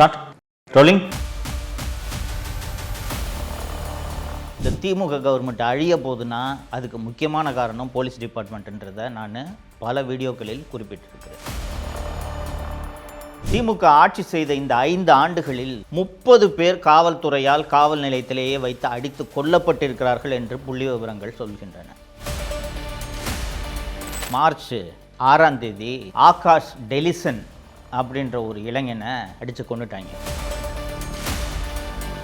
Start rolling. இந்த திமுக government அழிய போகுதுன்னா அதுக்கு முக்கியமான காரணம் போலீஸ் டிபார்ட்மெண்ட்ன்றதை நான் பல வீடியோக்களில் குறிப்பிட்டிருக்கிறேன். திமுக ஆட்சி செய்த இந்த 5 ஆண்டுகளில் 30 பேர் காவல்துறையால் காவல் நிலையத்திலேயே வைத்து அடித்து கொல்லப்பட்டிருக்கிறார்கள் என்று புள்ளி விவரங்கள் சொல்கின்றன. மார்ச் 6ஆம் தேதி ஆகாஷ் டெலிசன் அப்படின்ற ஒரு இளைஞனை அடித்து கொண்டுட்டாங்க.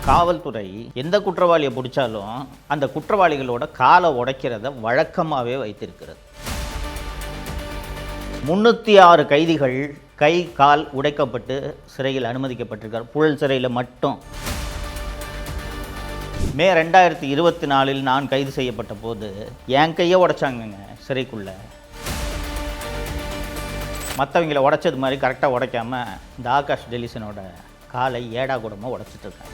காவல்துறை எந்த குற்றவாளியை பிடிச்சாலும் அந்த குற்றவாளிகளோட காலை உடைக்கிறத வழக்கமாகவே வைத்திருக்கிறது. 306 கைதிகள் கை கால் உடைக்கப்பட்டு சிறையில் அனுமதிக்கப்பட்டிருக்கார். புழல் சிறையில் மட்டும் மே 2024 நான் கைது செய்யப்பட்ட போது என் கையை உடைச்சாங்கங்க சிறைக்குள்ள. மற்றவங்களை உடைச்சது மாதிரி கரெக்டாக உடைக்காம இந்த ஆகாஷ் டெலிசனோட காலை ஏடா கூடமாக உடைச்சிட்டு இருக்காங்க.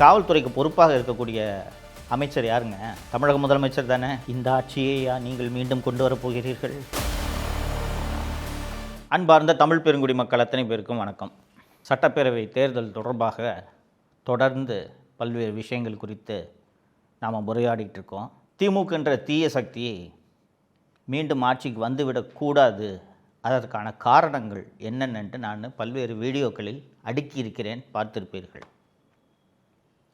காவல்துறைக்கு பொறுப்பாக இருக்கக்கூடிய அமைச்சர் யாருங்க? தமிழக முதலமைச்சர் தானே. இந்த ஆட்சியை நீங்கள் மீண்டும் கொண்டு வரப்போகிறீர்கள்? அன்பார்ந்த தமிழ் பெருங்குடி மக்கள் அத்தனை பேருக்கும் வணக்கம். சட்டப்பேரவை தேர்தல் தொடர்பாக தொடர்ந்து பல்வேறு விஷயங்கள் குறித்து நாம் உரையாடிட்டு இருக்கோம். திமுகன்ற தீய சக்தி மீண்டும் ஆட்சிக்கு வந்துவிடக்கூடாது, அதற்கான காரணங்கள் என்னென்னு நான் பல்வேறு வீடியோக்களில் அடுக்கி இருக்கிறேன், பார்த்திருப்பீர்கள்.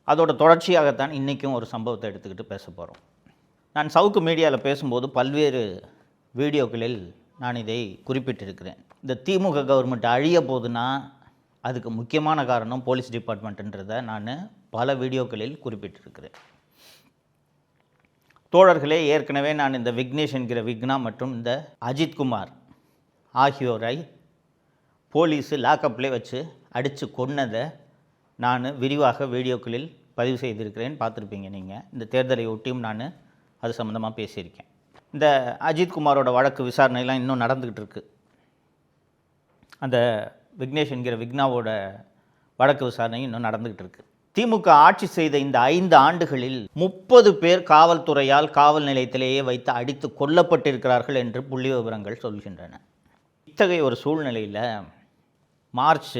அதோட தொடர்ச்சியாகத்தான் இன்றைக்கும் ஒரு சம்பவத்தை எடுத்துக்கிட்டு பேச போகிறோம். நான் சவுக்கு மீடியாவில் பேசும்போது பல்வேறு வீடியோக்களில் நான் இதை குறிப்பிட்டிருக்கிறேன். இந்த திமுக கவர்மெண்ட் அழிய போகுதுன்னா அதுக்கு முக்கியமான காரணம் போலீஸ் டிபார்ட்மெண்ட்ன்றதை நான் பல வீடியோக்களில் குறிப்பிட்டிருக்கிறேன். தோழர்களே, ஏற்கனவே நான் இந்த விக்னேஷ் என்கிற விக்னா மற்றும் இந்த அஜித்குமார் ஆகியோரை போலீஸு லாக்கப்லேயே வச்சு அடித்து கொன்னதை நான் விரிவாக வீடியோக்களில் பதிவு செய்திருக்கிறேன், பார்த்துருப்பீங்க நீங்கள். இந்த தேர்தலை ஒட்டியும் நான் அது சம்மந்தமாக பேசியிருக்கேன். இந்த அஜித்குமாரோட வழக்கு விசாரணையெல்லாம் இன்னும் நடந்துக்கிட்டு இருக்குது. அந்த விக்னேஷ் என்கிற விக்னாவோட வழக்கு விசாரணையும் இன்னும் நடந்துக்கிட்டு இருக்குது. திமுக ஆட்சி செய்த இந்த 5 ஆண்டுகளில் 30 பேர் காவல்துறையால் காவல் நிலையத்திலேயே வைத்து அடித்து கொல்லப்பட்டிருக்கிறார்கள் என்று புள்ளி விவரங்கள் சொல்கின்றன. இத்தகைய ஒரு சூழ்நிலையில் மார்ச்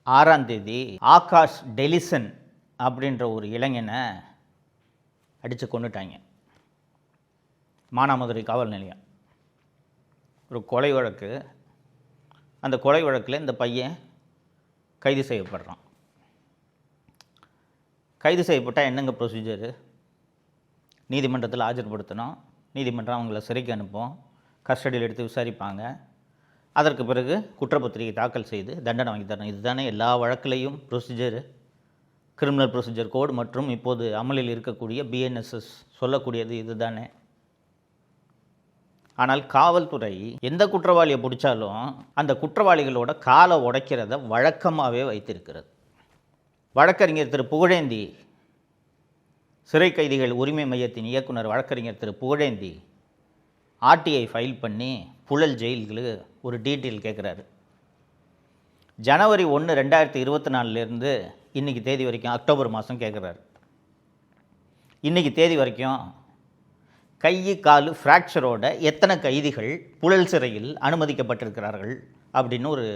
6ஆம் தேதி ஆகாஷ் டெலிசன் அப்படின்ற ஒரு இளைஞனை அடித்து கொண்டுட்டாங்க. மானாமதுரை காவல் நிலையம் ஒரு கொலை வழக்கு. அந்த கொலை வழக்கில் இந்த பையன் கைது செய்யப்படுறான். கைது செய்யப்பட்டால் என்னங்க ப்ரொசீஜரு? நீதிமன்றத்தில் ஆஜர்படுத்தணும். நீதிமன்றம் அவங்கள சிறைக்கு அனுப்பும், கஸ்டடியில் எடுத்து விசாரிப்பாங்க. அதற்கு பிறகு குற்றப்பத்திரிகை தாக்கல் செய்து தண்டனை வாங்கி தரணும். இதுதானே எல்லா வழக்கிலையும் ப்ரொசீஜரு. கிரிமினல் ப்ரொசீஜர் கோட் மற்றும் இப்போது அமலில் இருக்கக்கூடிய BNSS சொல்லக்கூடியது இது தானே. ஆனால் காவல்துறை எந்த குற்றவாளியை பிடிச்சாலும் அந்த குற்றவாளிகளோட காலை உடைக்கிறத வழக்கமாகவே வைத்திருக்கிறது. வழக்கறிஞர் திரு புகழேந்தி, சிறை கைதிகள் உரிமை மையத்தின் இயக்குனர் வழக்கறிஞர் திரு புகழேந்தி RTI ஃபைல் பண்ணி புழல் ஜெயில்களுக்கு ஒரு டீட்டெயில் கேட்குறாரு. ஜனவரி 1, 2024 இன்றைக்கி தேதி வரைக்கும், அக்டோபர் மாதம் கேட்குறாரு. இன்றைக்கி தேதி வரைக்கும் கை கால் ஃப்ராக்சரோட எத்தனை கைதிகள் புழல் சிறையில் அனுமதிக்கப்பட்டிருக்கிறார்கள் அப்படின்னு ஒரு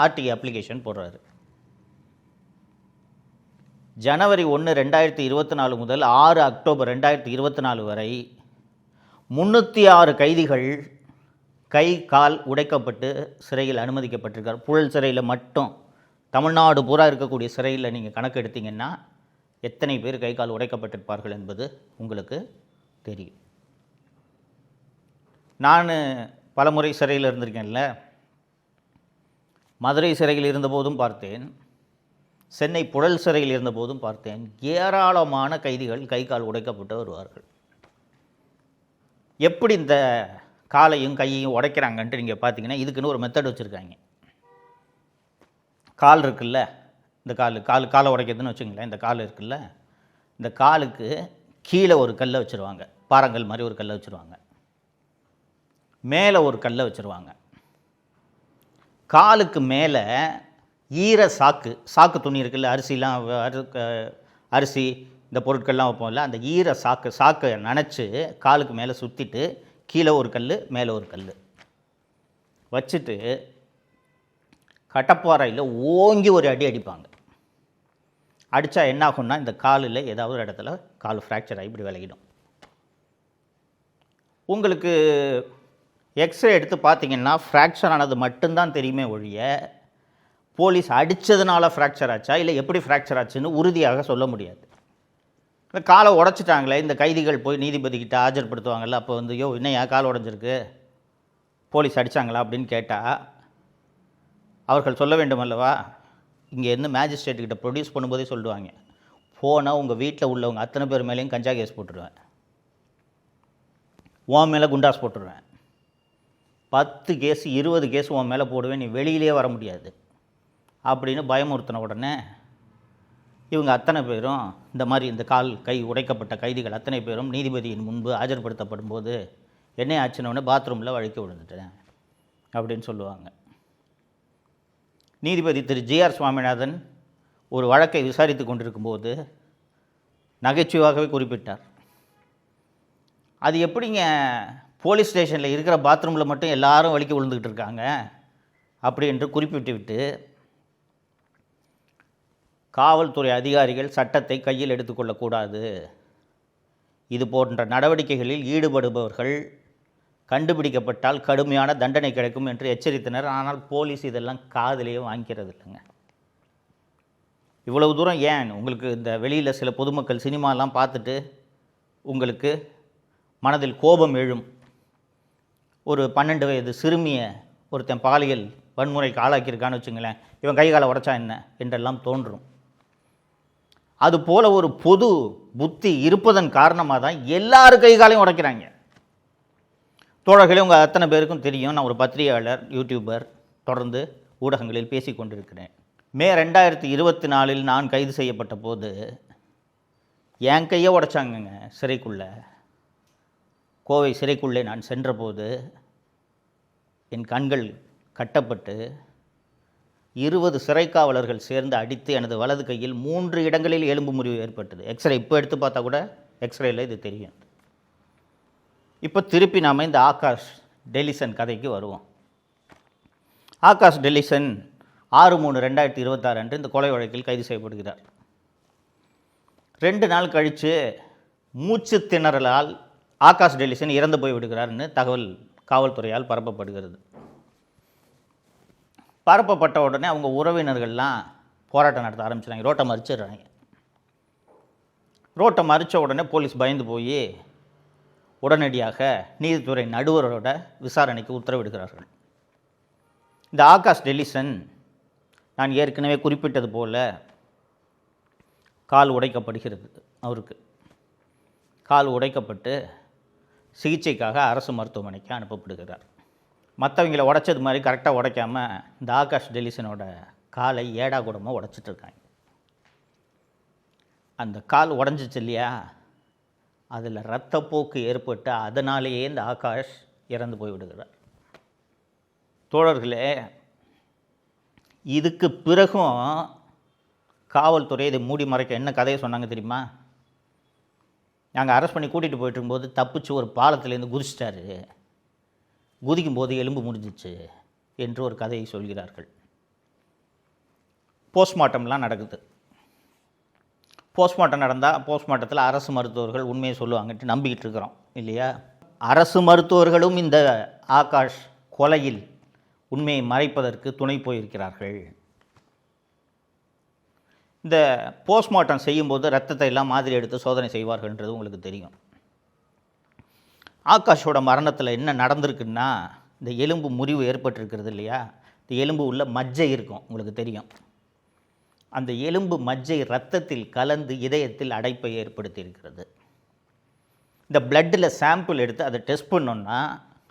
RTI அப்ளிகேஷன் போடுறாரு. ஜனவரி 1, 2024 முதல் 6 அக்டோபர் 2024 வரை 306 கைதிகள் கை கால் உடைக்கப்பட்டு சிறையில் அனுமதிக்கப்பட்டிருக்கார். புழல் சிறையில் மட்டும் தமிழ்நாடு பூரா இருக்கக்கூடிய சிறையில் நீங்கள் கணக்கு எடுத்தீங்கன்னா எத்தனை பேர் கை கால் உடைக்கப்பட்டிருப்பார்கள் என்பது உங்களுக்கு தெரியும். நான் பலமுறை சிறையில் இருந்திருக்கேன்ல. மதுரை சிறையில் இருந்தபோதும் பார்த்தேன், சென்னை புழல் சிறையில் இருந்தபோதும் பார்த்தேன். ஏராளமான கைதிகள் கை கால் உடைக்கப்பட்டு வருவார்கள். எப்படி இந்த காலையும் கையையும் உடைக்கிறாங்கன்ட்டு நீங்கள் பார்த்தீங்கன்னா இதுக்குன்னு ஒரு மெத்தட் வச்சுருக்காங்க. கால் இருக்குல்ல, இந்த காலை உடைக்கிறதுன்னு வச்சுங்களேன். இந்த கால் இருக்குல்ல, இந்த காலுக்கு கீழே ஒரு கல்லை வச்சுருவாங்க, பாறங்கள் மாதிரி ஒரு கல்லை வச்சுருவாங்க. மேலே ஒரு கல்லை வச்சுருவாங்க. காலுக்கு மேலே ஈர சாக்கு துணி இருக்குல்ல, அரிசி இந்த பொருட்கள்லாம் வைப்போம்ல, அந்த ஈர சாக்கை நனைச்சி காலுக்கு மேலே சுற்றிட்டு கீழே ஒரு கல் மேலே ஒரு கல் வச்சுட்டு கட்டப்பாறையில் ஓங்கி ஒரு அடி அடிப்பாங்க. அடித்தா என்ன ஆகும்னா இந்த காலில் ஏதாவது ஒரு இடத்துல கால் ஃப்ராக்சர் ஆகி இப்படி விலகிடும். உங்களுக்கு எக்ஸ்ரே எடுத்து பார்த்தீங்கன்னா ஃப்ராக்சர் ஆனது மட்டும்தான் தெரியுமே ஒழிய போலீஸ் அடித்ததுனால ஃப்ராக்சர் ஆச்சா இல்லை எப்படி ஃப்ராக்சர் ஆச்சுன்னு உறுதியாக சொல்ல முடியாது. இந்த காலை உடச்சிட்டாங்களே, இந்த கைதிகள் போய் நீதிபதிக்கிட்ட ஆஜர்படுத்துவாங்கள்ல, அப்போ வந்து யோ இன்னும் ஏன் கால் உடஞ்சிருக்கு, போலீஸ் அடித்தாங்களா அப்படின்னு கேட்டால் அவர்கள் சொல்ல வேண்டும் அல்லவா. இங்கே இருந்து மேஜிஸ்ட்ரேட்டுக்கிட்ட ப்ரொடியூஸ் பண்ணும்போதே சொல்லுவாங்க, போனால் உங்கள் வீட்டில் உள்ளவங்க அத்தனை பேர் மேலேயும் கஞ்சா கேஸ் போட்டுருவேன், உன் மேலே குண்டாஸ் போட்டுருவேன், 10 கேஸ் 20 கேஸ் உன் மேலே போடுவேன், நீ வெளியிலே வர முடியாது அப்படின்னு பயமுறுத்தின உடனே இவங்க அத்தனை பேரும் இந்த மாதிரி இந்த கால் கை உடைக்கப்பட்ட கைதிகள் அத்தனை பேரும் நீதிபதியின் முன்பு ஆஜர்படுத்தப்படும் போது என்ன ஆச்சுன்னொடனே பாத்ரூமில் வழுக்கி விழுந்துட்டேன் அப்படின்னு சொல்லுவாங்க. நீதிபதி திரு ஜி.ஆர். சுவாமிநாதன் ஒரு வழக்கை விசாரித்து கொண்டிருக்கும்போது நகைச்சுவாகவே குறிப்பிட்டார், அது எப்படிங்க போலீஸ் ஸ்டேஷனில் இருக்கிற பாத்ரூமில் மட்டும் எல்லாரும் வலிக்க விழுந்துக்கிட்டு இருக்காங்க அப்படி என்று குறிப்பிட்டு விட்டு, காவல்துறை அதிகாரிகள் சட்டத்தை கையில் எடுத்துக்கொள்ளக்கூடாது, இது போன்ற நடவடிக்கைகளில் ஈடுபடுபவர்கள் கண்டுபிடிக்கப்பட்டால் கடுமையான தண்டனை கிடைக்கும் என்று எச்சரித்தனர். ஆனால் போலீஸ் இதெல்லாம் காதிலேயே வாங்கிக்கிறது இல்லைங்க. இவ்வளவு தூரம் ஏன் உங்களுக்கு இந்த வெளியில் சில பொதுமக்கள் சினிமாலாம் பார்த்துட்டு உங்களுக்கு மனதில் கோபம் எழும். ஒரு 12 வயது சிறுமியை ஒருத்தன் பாலியல் வன்முறைக்கு ஆளாக்கியிருக்கான்னு வச்சுங்களேன், இவன் கை காலை உடைச்சா என்ன என்றெல்லாம் தோன்றும். அதுபோல் ஒரு பொது புத்தி இருப்பதன் காரணமாக தான் எல்லாரும் கை காலையும் உடைக்கிறாங்க. தோழர்களே, உங்கள் அத்தனை பேருக்கும் தெரியும், நான் ஒரு பத்திரிகையாளர், யூடியூபர், தொடர்ந்து ஊடகங்களில் பேசி கொண்டிருக்கிறேன். மே 2024 நான் கைது செய்யப்பட்ட போது என் கையை உடைச்சாங்கங்க சிறைக்குள்ளே. கோவை சிறைக்குள்ளே நான் சென்றபோது என் கண்கள் கட்டப்பட்டு 20 சிறைக்காவலர்கள் சேர்ந்து அடித்து எனது வலது கையில் 3 இடங்களில் எலும்பு முறிவு ஏற்பட்டது. எக்ஸ்ரே இப்போ எடுத்து பார்த்தா கூட எக்ஸ்ரேயில் இது தெரியும். இப்போ திருப்பி நாம் இந்த ஆகாஷ் டெலிசன் கதைக்கு வருவோம். ஆகாஷ் டெலிசன் 6/3/2026 அன்று இந்த கொலை வழக்கில் கைது செய்யப்படுகிறார். 2 நாள் கழித்து மூச்சு திணறலால் ஆகாஷ் டெலிசன் இறந்து போய் விடுகிறார்னு தகவல் காவல்துறையால் பரப்பப்படுகிறது. பரப்பப்பட்ட உடனே அவங்க உறவினர்கள்லாம் போராட்டம் நடத்த ஆரம்பிச்சிட்டாங்க, ரோட்டை மறிச்சிடுறாங்க. ரோட்டை மறித்த உடனே போலீஸ் பயந்து போய் உடனடியாக நீதித்துறை நடுவரோட விசாரணைக்கு உத்தரவிடுகிறார்கள். இந்த ஆகாஷ் டெலிசன் நான் ஏற்கனவே குறிப்பிட்டது போல் கால் உடைக்கப்படுகிறது. அவருக்கு கால் உடைக்கப்பட்டு சிகிச்சைக்காக அரசு மருத்துவமனைக்கு அனுப்பப்படுகிறார். மற்றவங்களை உடைச்சது மாதிரி கரெக்டாக உடைக்காமல் இந்த ஆகாஷ் டெலிசனோட காலை ஏடாகூடமாக உடைச்சிட்ருக்காங்க. அந்த கால் உடஞ்சிச்சு இல்லையா, அதில் இரத்தப்போக்கு ஏற்பட்டு அதனாலேயே இந்த ஆகாஷ் இறந்து போய்விடுகிறார். தோழர்களே, இதுக்கு பிறகும் காவல்துறை இதை மூடி மறைக்க என்ன கதையை சொன்னாங்க தெரியுமா? நாங்கள் அரெஸ்ட் பண்ணி கூட்டிகிட்டு போயிட்டு இருக்கும்போது தப்பிச்சு ஒரு பாலத்திலேருந்து குதிச்சிட்டாரு, குதிக்கும்போது எலும்பு முடிஞ்சிச்சு என்று ஒரு கதையை சொல்கிறார்கள். போஸ்ட்மார்ட்டம்லாம் நடக்குது. போஸ்ட்மார்ட்டம் நடந்தால் போஸ்ட்மார்ட்டத்தில் அரசு மருத்துவர்கள் உண்மையை சொல்லுவாங்கன்ட்டு நம்பிக்கிட்டு இருக்கிறோம் இல்லையா? அரசு மருத்துவர்களும் இந்த ஆகாஷ் கொலையில் உண்மையை மறைப்பதற்கு துணை போயிருக்கிறார்கள். இந்த போஸ்ட்மார்ட்டம் செய்யும்போது ரத்தத்தை எல்லாம் மாதிரி எடுத்து சோதனை செய்வார்கள்ன்றது உங்களுக்கு தெரியும். ஆகாஷோட மரணத்தில் என்ன நடந்திருக்குன்னா, இந்த எலும்பு முறிவு ஏற்பட்டிருக்கிறது இல்லையா, இந்த எலும்பு உள்ள மஜ்ஜை இருக்கும் உங்களுக்கு தெரியும். அந்த எலும்பு மஜ்ஜை இரத்தத்தில் கலந்து இதயத்தில் அடைப்பை ஏற்படுத்தி இருக்கிறது. இந்த பிளட்டில் சாம்பிள் எடுத்து அதை டெஸ்ட் பண்ணோன்னா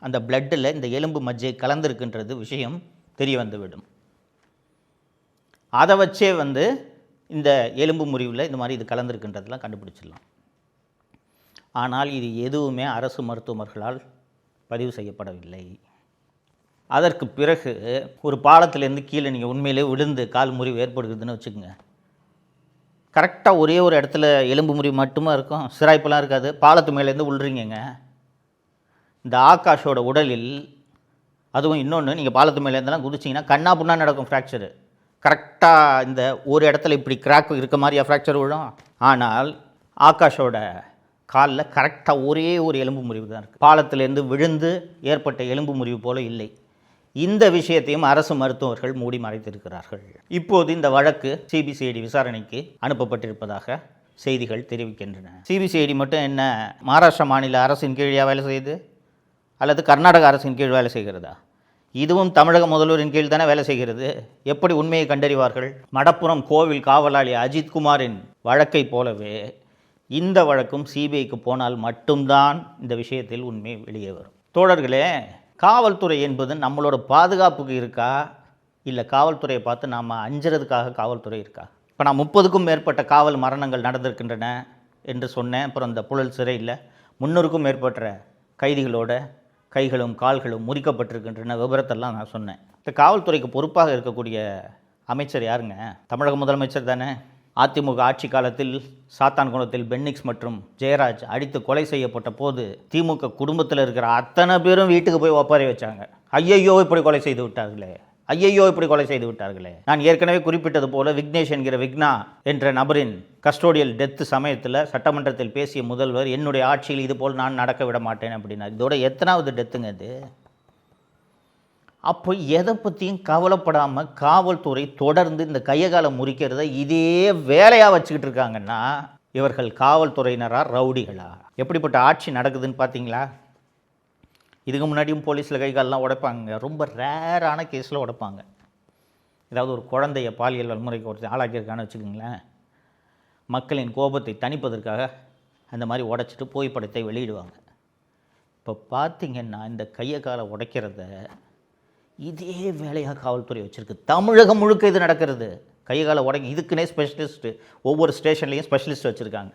அந்த பிளட்டில் இந்த எலும்பு மஜ்ஜை கலந்துருக்குன்றது விஷயம் தெரிய வந்துவிடும். அதை வச்சே இந்த எலும்பு முறிவில் இந்த மாதிரி இது கலந்துருக்குன்றதெல்லாம் கண்டுபிடிச்சிடலாம். ஆனால் இது எதுவுமே அரசு மருத்துவர்களால் பதிவு செய்யப்படவில்லை. அதற்கு பிறகு ஒரு பாலத்திலேருந்து கீழே நீங்கள் உண்மையிலே விழுந்து கால் முறிவு ஏற்படுகிறதுன்னு வச்சுக்கோங்க, கரெக்டாக ஒரே ஒரு இடத்துல எலும்பு முறிவு மட்டுமா இருக்கும், சிராய்ப்பெல்லாம் இருக்காது. பாலத்து மேலேருந்து விழுறீங்க. இந்த ஆகாஷோட உடலில் அதுவும் இன்னொன்று, நீங்கள் பாலத்து மேலே இருந்தெல்லாம் குதிச்சிங்கன்னா கண்ணா புண்ணா நடக்கும் ஃப்ராக்சரு. கரெக்டாக இந்த ஒரு இடத்துல இப்படி கிராக் இருக்க மாதிரியா ஃப்ராக்சர் விழும். ஆனால் ஆகாஷோட காலில் கரெக்டாக ஒரே ஒரு எலும்பு முறிவு தான் இருக்குது. பாலத்திலேருந்து விழுந்து ஏற்பட்ட எலும்பு முறிவு போல இல்லை. இந்த விஷயத்தையும் அரசு மருத்துவர்கள் மூடி மறைத்திருக்கிறார்கள். இப்போது இந்த வழக்கு சிபிசிஐடி விசாரணைக்கு அனுப்பப்பட்டிருப்பதாக செய்திகள் தெரிவிக்கின்றன. சிபிசிஐடி மட்டும் என்ன மகாராஷ்டிரா மாநில அரசின் கீழே வேலை செய்யுது அல்லது கர்நாடக அரசின் கீழ் வேலை செய்கிறதா? இதுவும் தமிழக முதல்வரின் கீழ் தானே வேலை செய்கிறது. எப்படி உண்மையை கண்டறிவார்கள்? மடப்புரம் கோவில் காவலாளி அஜித்குமாரின் வழக்கை போலவே இந்த வழக்கும் சிபிஐக்கு போனால் மட்டும்தான் இந்த விஷயத்தில் உண்மை வெளியே வரும். தோழர்களே, காவல்துறை என்பது நம்மளோட பாதுகாப்புக்கு இருக்கா, இல்லை காவல்துறையை பார்த்து நாம் அஞ்சுறதுக்காக காவல்துறை இருக்கா? இப்போ நான் 30க்கும் மேற்பட்ட காவல் மரணங்கள் நடந்திருக்கின்றன என்று சொன்னேன். அப்புறம் இந்த புழல் சிறையில் 300க்கும் மேற்பட்ட கைதிகளோட கைகளும் கால்களும் முறிக்கப்பட்டிருக்கின்றன விபரத்தெல்லாம் நான் சொன்னேன். இந்த காவல்துறைக்கு பொறுப்பாக இருக்கக்கூடிய அமைச்சர் யாருங்க? தமிழக முதலமைச்சர் தானே. அதிமுக ஆட்சி காலத்தில் சாத்தான்குளத்தில் பென்னிக்ஸ் மற்றும் ஜெயராஜ் அடித்து கொலை செய்யப்பட்ட போது திமுக குடும்பத்தில் இருக்கிற அத்தனை பேரும் வீட்டுக்கு போய் ஒப்பாரி வச்சாங்க. ஐயையோ இப்படி கொலை செய்து விட்டார்களே, ஐயையோ இப்படி கொலை செய்து விட்டார்களே. நான் ஏற்கனவே குறிப்பிட்டது போல விக்னேஷ் என்கிற விக்னா என்ற நபரின் கஸ்டோடியல் டெத்து சமயத்தில் சட்டமன்றத்தில் பேசிய முதல்வர், என்னுடைய ஆட்சியில் இது போல் நான் நடக்க விட மாட்டேன் அப்படின்னார். இதோட எத்தனாவது டெத்துங்க இது? அப்போ எதை பற்றியும் கவலைப்படாமல் காவல்துறை தொடர்ந்து இந்த கையகால முறிக்கிறத இதே வேலையாக வச்சுக்கிட்டு இருக்காங்கன்னா இவர்கள் காவல்துறையினரா ரவுடிகளா? எப்படிப்பட்ட ஆட்சி நடக்குதுன்னு பார்த்தீங்களா? இதுக்கு முன்னாடியும் போலீஸில் கைகாலெலாம் உடைப்பாங்க. ரொம்ப ரேரான கேஸில் உடைப்பாங்க. ஏதாவது ஒரு குழந்தைய பாலியல் வன்முறைக்கு ஒருத்தர் ஆளாக்கியிருக்கான்னு வச்சுக்கோங்களேன், மக்களின் கோபத்தை தணிப்பதற்காக அந்த மாதிரி உடைச்சிட்டு புகைப்படத்தை வெளியிடுவாங்க. இப்போ பார்த்திங்கன்னா இந்த கையை காலை உடைக்கிறத இதே வேலையாக காவல்துறை வச்சுருக்கு. தமிழகம் முழுக்க இது நடக்கிறது. கையை காலை உடைங்க இதுக்குன்னே ஸ்பெஷலிஸ்ட்டு, ஒவ்வொரு ஸ்டேஷன்லேயும் ஸ்பெஷலிஸ்ட் வச்சுருக்காங்க.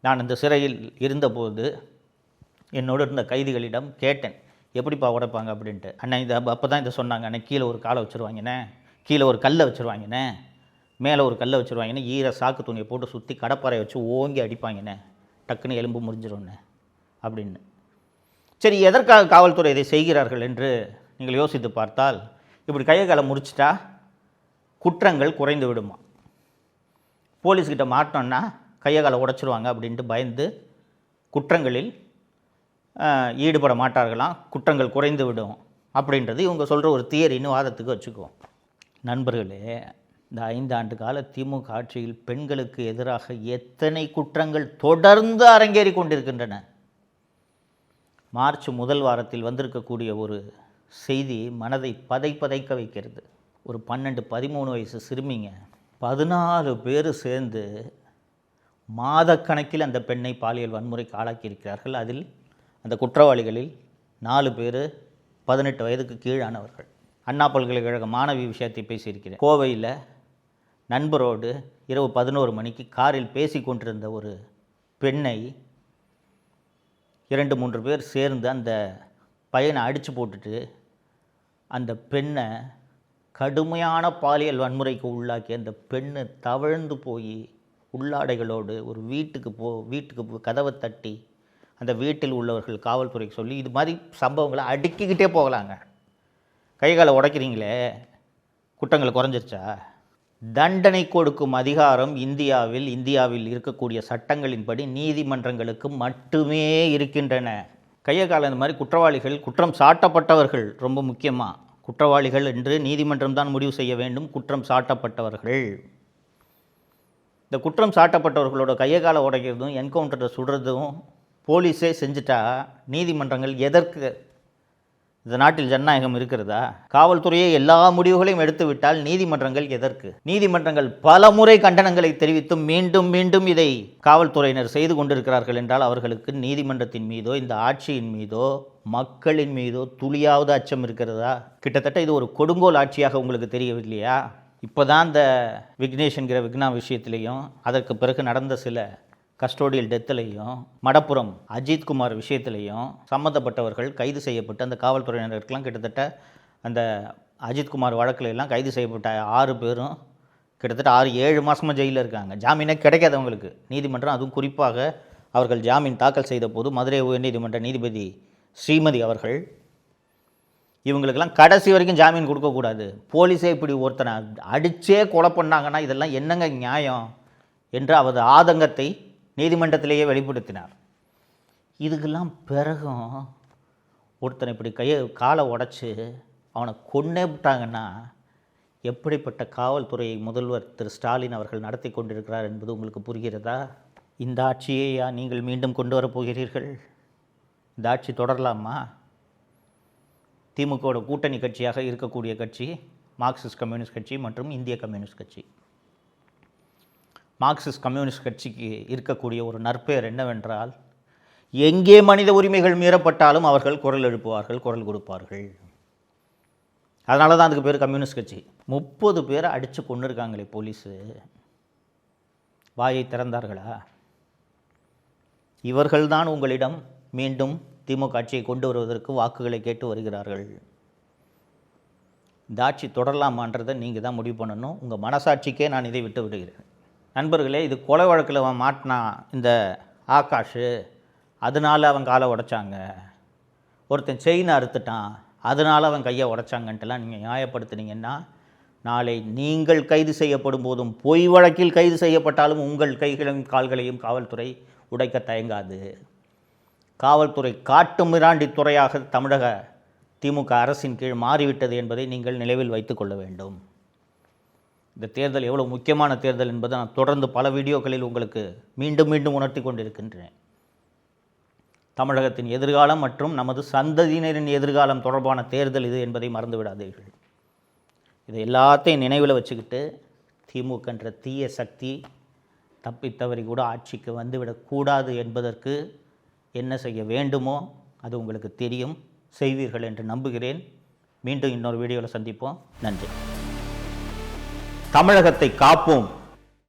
நான் இந்த சிறையில் இருந்தபோது என்னோடு இருந்த கைதிகளிடம் கேட்டேன், எப்படிப்பா உடைப்பாங்க அப்படின்ட்டு. அண்ணா இது அப்போ தான் இதை சொன்னாங்க, அண்ணா கீழே ஒரு காலை வச்சுருவாங்கண்ணே, கீழே ஒரு கல்லை வச்சுருவாங்கண்ணே, மேலே ஒரு கல்லை வச்சுருவாங்கண்ணே, ஈர சாக்கு துணியை போட்டு சுற்றி கடப்பாறை வச்சு ஓங்கி அடிப்பாங்கண்ணே, டக்குன்னு எலும்பு முறிஞ்சிரும்ண்ணே அப்படின்னு. சரி, எதற்காக காவல்துறை இதை செய்கிறார்கள் என்று நீங்கள் யோசித்து பார்த்தால், இப்படி கையை காலை முறிச்சிட்டா குற்றங்கள் குறைந்து விடுமா, போலீஸ்கிட்ட மாட்டோன்னா கையை காலை உடைச்சிருவாங்க அப்படின்ட்டு பயந்து குற்றங்களில் ஈடுபட மாட்டார்களாம், குற்றங்கள் குறைந்து விடும் அப்படின்றது இவங்க சொல்கிற ஒரு தியரின்னு வாதத்துக்கு வச்சுக்குவோம். நண்பர்களே, இந்த 5 ஆண்டு கால திமுக ஆட்சியில் பெண்களுக்கு எதிராக எத்தனை குற்றங்கள் தொடர்ந்து அரங்கேறி கொண்டிருக்கின்றன. மார்ச் முதல் வாரத்தில் வந்திருக்கக்கூடிய ஒரு செய்தி மனதை பதைக்க வைக்கிறது. ஒரு 12-13 வயசு சிறுமிங்க 14 பேர் சேர்ந்து மாதக்கணக்கில் அந்த பெண்ணை பாலியல் வன்முறைக்கு ஆளாக்கியிருக்கிறார்கள். அதில் அந்த குற்றவாளிகளில் 4 பேர் 18 வயதுக்கு கீழானவர்கள். அண்ணா பல்கலைக்கழக மாணவி விஷயத்தை பேசியிருக்கிறேன். கோவையில் நண்பரோடு இரவு 11 மணிக்கு காரில் பேசி கொண்டிருந்த ஒரு பெண்ணை 2-3 பேர் சேர்ந்து அந்த பையனை அடித்து போட்டுட்டு அந்த பெண்ணை கடுமையான பாலியல் வன்முறைக்கு உள்ளாக்கி அந்த பெண்ணு தவழ்ந்து போய் உள்ளாடைகளோடு ஒரு வீட்டுக்கு கதவை தட்டி அந்த வீட்டில் உள்ளவர்கள் காவல்துறைக்கு சொல்லி இது மாதிரி சம்பவங்களை அடுக்கிக்கிட்டே போகலாங்க. கைகாலை உடைக்கிறீங்களே, குற்றங்கள் குறைஞ்சிருச்சா? தண்டனை கொடுக்கும் அதிகாரம் இந்தியாவில் இருக்கக்கூடிய சட்டங்களின்படி நீதிமன்றங்களுக்கு மட்டுமே இருக்கின்றன. கையை கால இந்த மாதிரி குற்றவாளிகள், குற்றம் சாட்டப்பட்டவர்கள், ரொம்ப முக்கியமாக குற்றவாளிகள் என்று நீதிமன்றம் தான் முடிவு செய்ய வேண்டும். குற்றம் சாட்டப்பட்டவர்கள், இந்த குற்றம் சாட்டப்பட்டவர்களோட கையை காலை உடைக்கிறதும் என்கவுண்டரை சுடுறதும் போலீஸே செஞ்சுட்டா நீதிமன்றங்கள் எதற்கு? இந்த நாட்டில் ஜனநாயகம் இருக்கிறதா? காவல்துறையே எல்லா முடிவுகளையும் எடுத்து விட்டால் நீதிமன்றங்கள் எதற்கு? நீதிமன்றங்கள் பல முறை கண்டனங்களை தெரிவித்தும் மீண்டும் மீண்டும் இதை காவல்துறையினர் செய்து கொண்டிருக்கிறார்கள் என்றால் அவர்களுக்கு நீதிமன்றத்தின் மீதோ இந்த ஆட்சியின் மீதோ மக்களின் மீதோ துளியாவது அச்சம் இருக்கிறதா? கிட்டத்தட்ட இது ஒரு கொடுங்கோல் ஆட்சியாக உங்களுக்கு தெரியவில்லையா? இப்போ தான் இந்த விக்னேஷ் என்கிற விக்னா விஷயத்திலையும் அதற்கு பிறகு நடந்த சில கஸ்டோடியல் டெத்துலையும் மடப்புரம் அஜித்குமார் விஷயத்திலையும் சம்மந்தப்பட்டவர்கள் கைது செய்யப்பட்டு அந்த காவல்துறையினருக்கெல்லாம் கிட்டத்தட்ட அந்த அஜித்குமார் வழக்கில் எல்லாம் கைது செய்யப்பட்ட 6 பேரும் கிட்டத்தட்ட 6-7 மாதமாக ஜெயிலில் இருக்காங்க. ஜாமீனே கிடைக்காதவங்களுக்கு நீதிமன்றம், அதுவும் குறிப்பாக அவர்கள் ஜாமீன் தாக்கல் செய்த போது மதுரை உயர்நீதிமன்ற நீதிபதி ஸ்ரீமதி அவர்கள் இவங்களுக்கெல்லாம் கடைசி வரைக்கும் ஜாமீன் கொடுக்கக்கூடாது. போலீஸே இப்படி ஒருத்தனை அடித்தே கொலை பண்ணாங்கன்னா இதெல்லாம் என்னங்க நியாயம் என்று அவரது ஆதங்கத்தை நீதிமன்றத்திலேயே வெளிப்படுத்தினார். இதுக்கெல்லாம் பிறகும் ஒருத்தனை இப்படி காலை உடைச்சி அவனை கொன்னே விட்டாங்கன்னா எப்படிப்பட்ட காவல்துறையை முதல்வர் திரு ஸ்டாலின் அவர்கள் நடத்தி கொண்டிருக்கிறார் என்பது உங்களுக்கு புரிகிறதா? இந்த ஆட்சியையா நீங்கள் மீண்டும் கொண்டு வரப்போகிறீர்கள்? இந்த ஆட்சி தொடரலாமா? திமுகவோட கூட்டணி கட்சியாக இருக்கக்கூடிய கட்சி மார்க்சிஸ்ட் கம்யூனிஸ்ட் கட்சி மற்றும் இந்திய கம்யூனிஸ்ட் கட்சி. மார்க்சிஸ்ட் கம்யூனிஸ்ட் கட்சிக்கு இருக்கக்கூடிய ஒரு நற்பெயர் என்னவென்றால், எங்கே மனித உரிமைகள் மீறப்பட்டாலும் அவர்கள் குரல் எழுப்புவார்கள், குரல் கொடுப்பார்கள். அதனால தான் அதுக்கு பேர் கம்யூனிஸ்ட் கட்சி. 30 பேரை அடித்து கொண்டு இருக்காங்களே போலீஸு, வாயை திறந்தார்களா? இவர்கள்தான் உங்களிடம் மீண்டும் திமுக ஆட்சியை கொண்டு வருவதற்கு வாக்குகளை கேட்டு வருகிறார்கள். இந்த ஆட்சி தொடரலாமான்றதை நீங்கள் தான் முடிவு பண்ணணும். உங்கள் மனசாட்சிக்கே நான் இதை விட்டு விடுகிறேன். நண்பர்களே, இது கொலை வழக்கில் அவன் மாட்டினான் இந்த ஆகாஷ், அதனால் அவன் காலை உடைச்சாங்க. ஒருத்தன் செயினை அறுத்துட்டான், அதனால் அவன் கையை உடைச்சாங்கன்ட்டுலாம் நீங்கள் நியாயப்படுத்துனீங்கன்னா, நாளை நீங்கள் கைது செய்யப்படும் போதும், பொய் வழக்கில் கைது செய்யப்பட்டாலும் உங்கள் கைகளையும் கால்களையும் காவல்துறை உடைக்க தயங்காது. காவல்துறை காட்டு மிராண்டி துறையாக தமிழக திமுக அரசின் கீழ் மாறிவிட்டது என்பதை நீங்கள் நினைவில் வைத்துக் கொள்ள வேண்டும். இந்த தேர்தல் எவ்வளோ முக்கியமான தேர்தல் என்பதை நான் தொடர்ந்து பல வீடியோக்களில் உங்களுக்கு மீண்டும் மீண்டும் உணர்த்தி கொண்டிருக்கின்றேன். தமிழகத்தின் எதிர்காலம் மற்றும் நமது சந்ததியினரின் எதிர்காலம் தொடர்பான தேர்தல் இது என்பதை மறந்து விடாதீர்கள். இதை எல்லாத்தையும் நினைவில் வச்சுக்கிட்டு திமுகன்ற தீய சக்தி தப்பித்தவறி கூட ஆட்சிக்கு வந்துவிடக்கூடாது என்பதற்கு என்ன செய்ய வேண்டுமோ அது உங்களுக்கு தெரியும், செய்வீர்கள் என்று நம்புகிறேன். மீண்டும் இன்னொரு வீடியோவில் சந்திப்போம். நன்றி. தமிழகத்தை காப்போம்.